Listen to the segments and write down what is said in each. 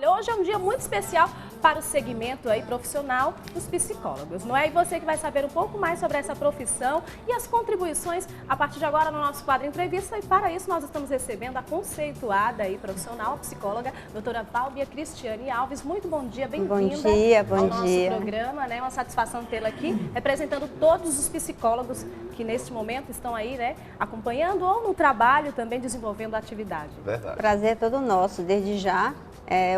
Olha, hoje é um dia muito especial para o segmento aí profissional dos psicólogos, não é? E você que vai saber um pouco mais sobre essa profissão e as contribuições a partir de agora no nosso quadro Entrevista. E para isso nós estamos recebendo a conceituada e profissional, a psicóloga, doutora Valbia Cristiane Alves. Muito bom dia, bem-vinda ao nosso programa, né? Uma satisfação tê-la aqui, representando todos os psicólogos que neste momento estão aí, né, acompanhando ou no trabalho também desenvolvendo a atividade. Verdade. Prazer é todo nosso, desde já.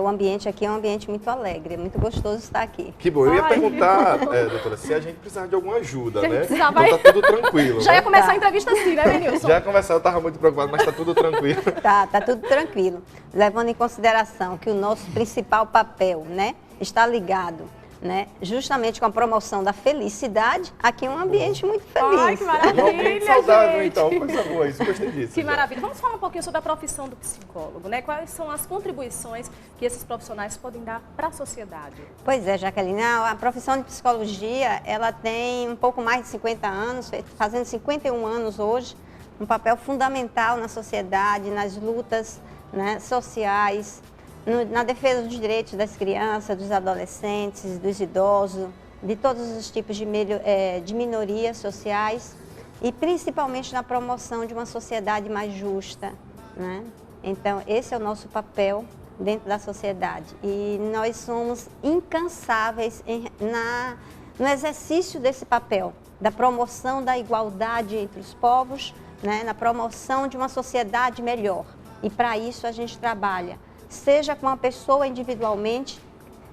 O ambiente aqui é um ambiente muito alegre, é muito gostoso estar aqui. Que bom, eu ia perguntar, doutora, se a gente precisar de alguma ajuda, né? Precisava... Então tá tudo tranquilo. Já né? ia começar a entrevista assim, né, Benilson? Já ia começar, eu estava muito preocupado, mas tá tudo tranquilo. Tá tudo tranquilo. Levando em consideração que o nosso principal papel, né, está ligado, né, justamente com a promoção da felicidade, aqui é um ambiente muito feliz. Ai, que maravilha, Um ambiente saudável, gente. então, coisa boa, isso, gostei disso. Que já. maravilha. Vamos falar um pouquinho sobre a profissão do psicólogo, né? Quais são as contribuições que esses profissionais podem dar para a sociedade? Pois é, Jaqueline, a profissão de psicologia, ela tem um pouco mais de 50 anos, fazendo 51 anos hoje, um papel fundamental na sociedade, nas lutas, né, sociais, na defesa dos direitos das crianças, dos adolescentes, dos idosos, de todos os tipos de minorias sociais e principalmente na promoção de uma sociedade mais justa, né? Então, esse é o nosso papel dentro da sociedade e nós somos incansáveis no exercício desse papel, da promoção da igualdade entre os povos, né? Na promoção de uma sociedade melhor. E para isso a gente trabalha, seja com uma pessoa individualmente,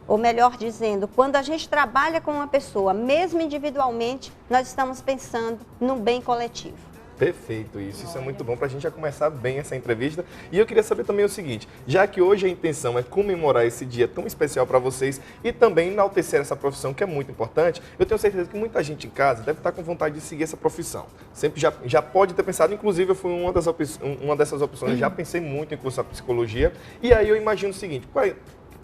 ou melhor dizendo, quando a gente trabalha com uma pessoa, mesmo individualmente, nós estamos pensando no bem coletivo. Perfeito, isso é muito bom para a gente já começar bem essa entrevista. E eu queria saber também o seguinte, já que hoje a intenção é comemorar esse dia tão especial para vocês e também enaltecer essa profissão que é muito importante, eu tenho certeza que muita gente em casa deve estar com vontade de seguir essa profissão. Sempre já pode ter pensado, inclusive eu fui uma dessas opções, já pensei muito em cursar psicologia, e aí eu imagino o seguinte,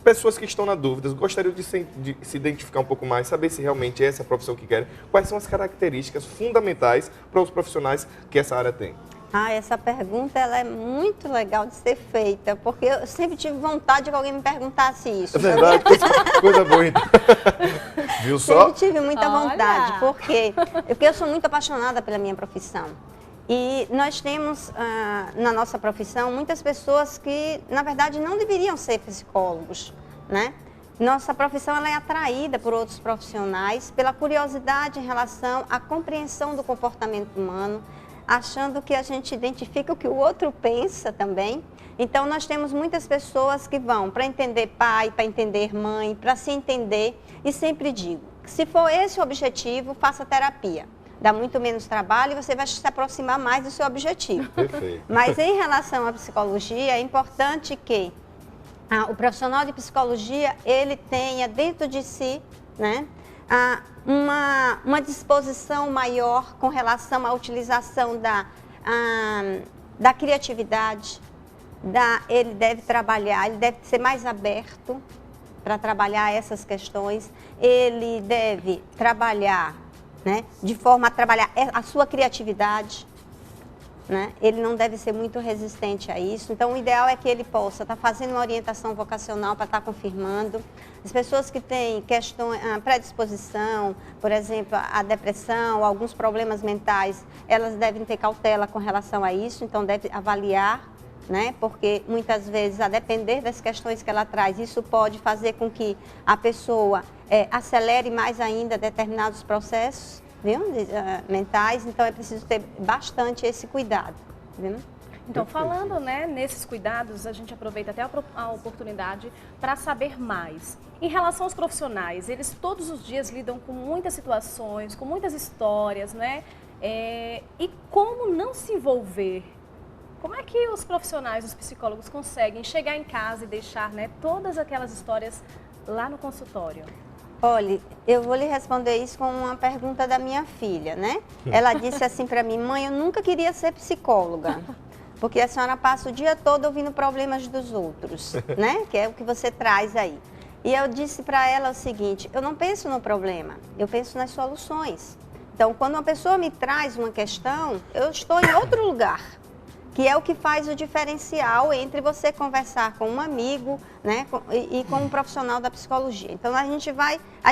pessoas que estão na dúvida, gostariam de se identificar um pouco mais, saber se realmente essa é a profissão que querem, quais são as características fundamentais para os profissionais que essa área tem? Essa pergunta ela é muito legal de ser feita, porque eu sempre tive vontade que alguém me perguntasse isso. É verdade, coisa boa então. Viu só? Sempre tive muita vontade, porque eu sou muito apaixonada pela minha profissão. E nós temos na nossa profissão muitas pessoas que, na verdade, não deveriam ser psicólogos, né? Nossa profissão ela é atraída por outros profissionais pela curiosidade em relação à compreensão do comportamento humano, achando que a gente identifica o que o outro pensa também. Então, nós temos muitas pessoas que vão para entender pai, para entender mãe, para se entender. E sempre digo, se for esse o objetivo, faça terapia. Dá muito menos trabalho e você vai se aproximar mais do seu objetivo. Perfeito. Mas em relação à psicologia, é importante que o profissional de psicologia, ele tenha dentro de si, né, uma disposição maior com relação à utilização da criatividade, ele deve trabalhar, ele deve ser mais aberto para trabalhar essas questões, ele deve trabalhar, né, de forma a trabalhar a sua criatividade, né? Ele não deve ser muito resistente a isso. Então, o ideal é que ele possa estar fazendo uma orientação vocacional para estar confirmando. As pessoas que têm predisposição, por exemplo, a depressão, alguns problemas mentais, elas devem ter cautela com relação a isso, então deve avaliar, né? Porque muitas vezes, a depender das questões que ela traz, isso pode fazer com que a pessoa acelere mais ainda determinados processos, viu? Mentais, então é preciso ter bastante esse cuidado. Viu? Então, falando, né, nesses cuidados, a gente aproveita até a oportunidade para saber mais. Em relação aos profissionais, eles todos os dias lidam com muitas situações, com muitas histórias, né? E como não se envolver? Como é que os profissionais, os psicólogos, conseguem chegar em casa e deixar, né, todas aquelas histórias lá no consultório? Olha, eu vou lhe responder isso com uma pergunta da minha filha, né? Ela disse assim para mim, mãe, eu nunca queria ser psicóloga, porque a senhora passa o dia todo ouvindo problemas dos outros, né? Que é o que você traz aí. E eu disse para ela o seguinte, eu não penso no problema, eu penso nas soluções. Então, quando uma pessoa me traz uma questão, eu estou em outro lugar. que é o que faz o diferencial entre você conversar com um amigo, né, e com um profissional da psicologia. Então a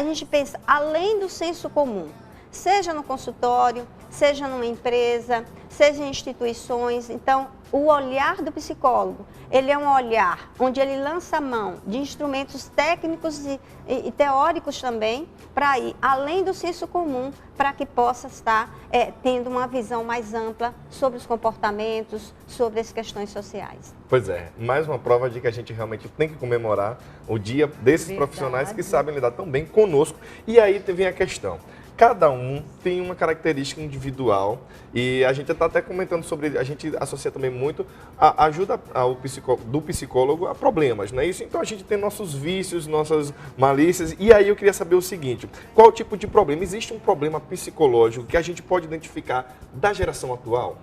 gente pensa além do senso comum, seja no consultório, seja numa empresa, seja em instituições. Então, o olhar do psicólogo, ele é um olhar onde ele lança a mão de instrumentos técnicos e teóricos também, para ir além do senso comum, para que possa estar tendo uma visão mais ampla sobre os comportamentos, sobre as questões sociais. Pois é, mais uma prova de que a gente realmente tem que comemorar o dia desses profissionais que sabem lidar tão bem conosco. E aí vem a questão. Cada um tem uma característica individual e a gente está até comentando sobre, a gente associa também muito a ajuda do psicólogo a problemas, não é isso? Então a gente tem nossos vícios, nossas malícias, e aí eu queria saber o seguinte, qual tipo de problema? Existe um problema psicológico que a gente pode identificar da geração atual?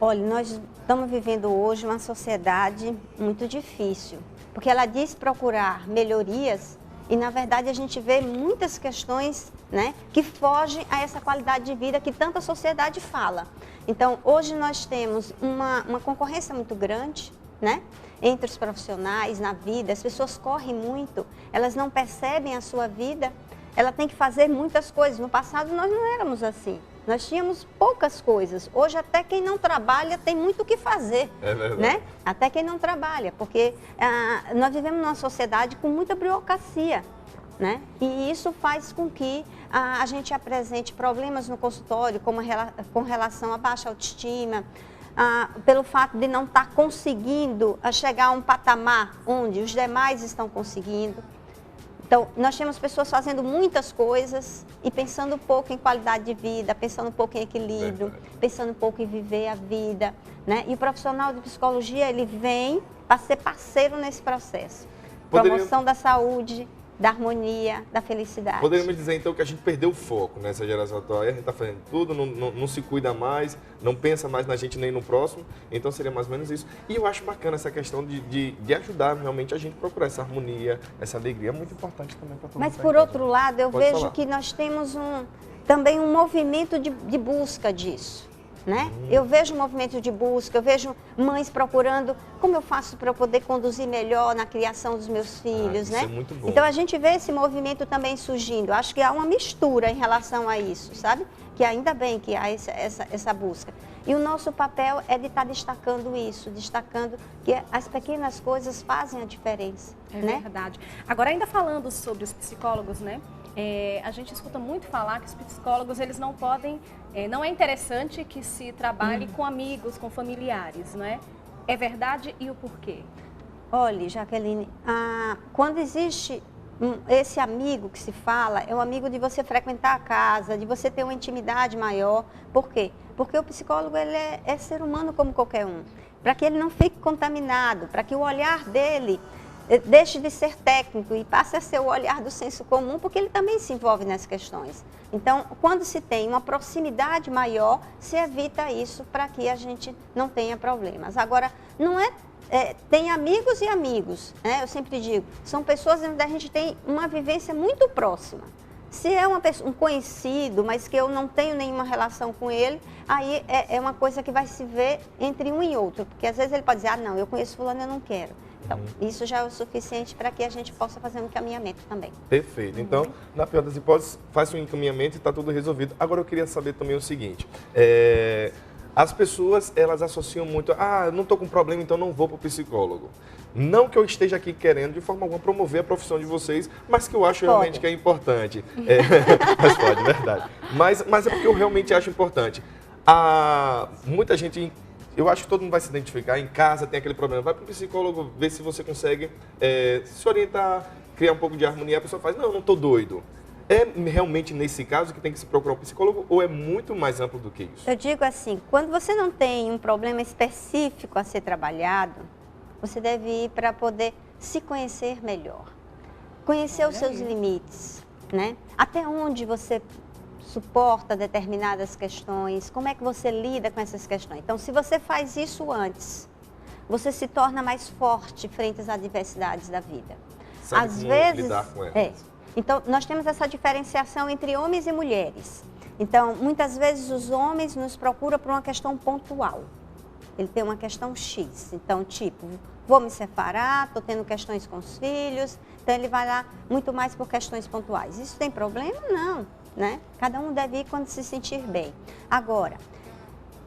Olha, nós estamos vivendo hoje uma sociedade muito difícil, porque ela diz procurar melhorias, e, na verdade, a gente vê muitas questões, né, que fogem a essa qualidade de vida que tanta sociedade fala. Então, hoje nós temos uma concorrência muito grande, né, entre os profissionais na vida. As pessoas correm muito, elas não percebem a sua vida, ela tem que fazer muitas coisas. No passado, nós não éramos assim. Nós tínhamos poucas coisas. Hoje, até quem não trabalha tem muito o que fazer. É verdade. Né? Até quem não trabalha, porque nós vivemos numa sociedade com muita burocracia. Né? E isso faz com que a gente apresente problemas no consultório, como com relação à baixa autoestima, pelo fato de não estar conseguindo chegar a um patamar onde os demais estão conseguindo. Então, nós temos pessoas fazendo muitas coisas e pensando um pouco em qualidade de vida, pensando um pouco em equilíbrio, pensando um pouco em viver a vida, né? E o profissional de psicologia, ele vem para ser parceiro nesse processo. Promoção da saúde, da harmonia, da felicidade. Poderíamos dizer, então, que a gente perdeu o foco nessa geração atual. A gente está fazendo tudo, não se cuida mais, não pensa mais na gente nem no próximo. Então, seria mais ou menos isso. E eu acho bacana essa questão de ajudar realmente a gente a procurar essa harmonia, essa alegria. É muito importante também para todo mundo. Mas, por outro lado, eu vejo que nós temos também um movimento de busca disso. Né? Eu vejo um movimento de busca, eu vejo mães procurando como eu faço para eu poder conduzir melhor na criação dos meus filhos, isso né? É muito bom. Então a gente vê esse movimento também surgindo. Acho que há uma mistura em relação a isso, sabe? Que ainda bem que há essa busca. E o nosso papel é de estar destacando isso, destacando que as pequenas coisas fazem a diferença. É verdade. Agora, ainda falando sobre os psicólogos, né? A gente escuta muito falar que os psicólogos, eles não podem, não é interessante que se trabalhe com amigos, com familiares, não é? É verdade, e o porquê? Olha, Jaqueline, quando existe esse amigo que se fala, é um amigo de você frequentar a casa, de você ter uma intimidade maior. Por quê? Porque o psicólogo, ele é ser humano como qualquer um. Para que ele não fique contaminado, para que o olhar dele deixe de ser técnico e passe a ser o olhar do senso comum, porque ele também se envolve nessas questões. Então, quando se tem uma proximidade maior, se evita isso para que a gente não tenha problemas. Agora, não tem amigos e amigos, né? Eu sempre digo, são pessoas onde a gente tem uma vivência muito próxima. Se é um conhecido, mas que eu não tenho nenhuma relação com ele, aí é uma coisa que vai se ver entre um e outro, porque às vezes ele pode dizer, não, eu conheço fulano, eu não quero. Então, isso já é o suficiente para que a gente possa fazer um encaminhamento também. Perfeito. Então, na pior das hipóteses, faz um encaminhamento e está tudo resolvido. Agora, eu queria saber também o seguinte. As pessoas, elas associam muito, eu não estou com problema, então não vou para o psicólogo. Não que eu esteja aqui querendo, de forma alguma, promover a profissão de vocês, mas que eu acho realmente que é importante. Mas pode, verdade. Mas é porque eu realmente acho importante. Muita gente... Eu acho que todo mundo vai se identificar, em casa tem aquele problema, vai para o psicólogo, ver se você consegue se orientar, criar um pouco de harmonia, a pessoa faz, não estou doido. É realmente nesse caso que tem que se procurar um psicólogo ou é muito mais amplo do que isso? Eu digo assim, quando você não tem um problema específico a ser trabalhado, você deve ir para poder se conhecer melhor, conhecer os seus limites, né? Até onde você suporta determinadas questões, como é que você lida com essas questões. Então, se você faz isso antes, você se torna mais forte frente às adversidades da vida. Sabe às como vezes, lidar com elas. Então, nós temos essa diferenciação entre homens e mulheres. Então, muitas vezes os homens nos procuram por uma questão pontual. ele tem uma questão X. Então, tipo, vou me separar, estou tendo questões com os filhos, então ele vai lá muito mais por questões pontuais. Isso tem problema? Não, né? Cada um deve ir quando se sentir bem. Agora,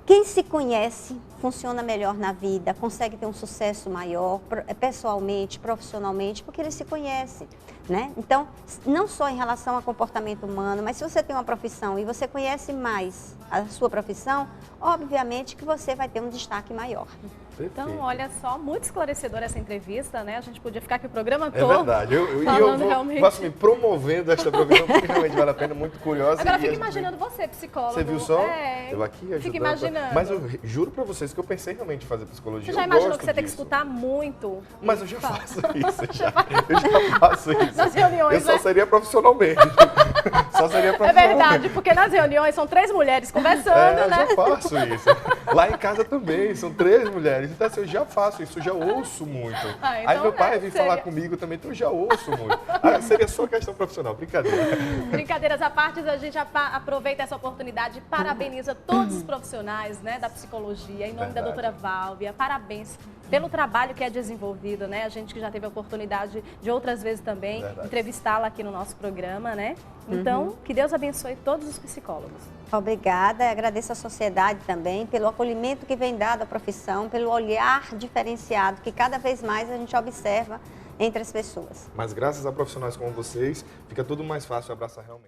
quem se conhece funciona melhor na vida, consegue ter um sucesso maior, pessoalmente, profissionalmente, porque ele se conhece, né? Então, não só em relação ao comportamento humano, mas se você tem uma profissão e você conhece mais a sua profissão, obviamente que você vai ter um destaque maior. Então, olha só, muito esclarecedora essa entrevista, né? A gente podia ficar aqui o programa todo. É verdade. Eu faço me promovendo esta profissão, porque realmente vale a pena, muito curiosa. Agora, fica imaginando você, psicólogo. Você viu só? É. Eu aqui ajudando. Fica imaginando. Mas eu juro pra vocês que eu pensei realmente em fazer psicologia. Você já imaginou que você tem que escutar muito? Mas eu já faço isso, já. Eu já faço isso. Nas reuniões, eu só né? seria profissionalmente. Só seria É profissionalmente. verdade, porque nas reuniões são 3 mulheres conversando, Eu né? já faço isso. Lá em casa também, são 3 mulheres. Então, assim, eu já faço isso, eu já ouço muito. Ah, então, Aí meu pai né, vem seria... falar comigo também, então eu já ouço muito. Ah, seria só questão profissional, brincadeira. Brincadeiras à parte, a gente aproveita essa oportunidade e parabeniza todos os profissionais, né, da psicologia, em nome da doutora Válvia. Parabéns pelo trabalho que é desenvolvido, né? A gente que já teve a oportunidade de outras vezes também entrevistá-la aqui no nosso programa, né? Então, que Deus abençoe todos os psicólogos. Obrigada, agradeço à sociedade também pelo acolhimento que vem dado à profissão, pelo olhar diferenciado que cada vez mais a gente observa entre as pessoas. Mas graças a profissionais como vocês, fica tudo mais fácil abraçar realmente.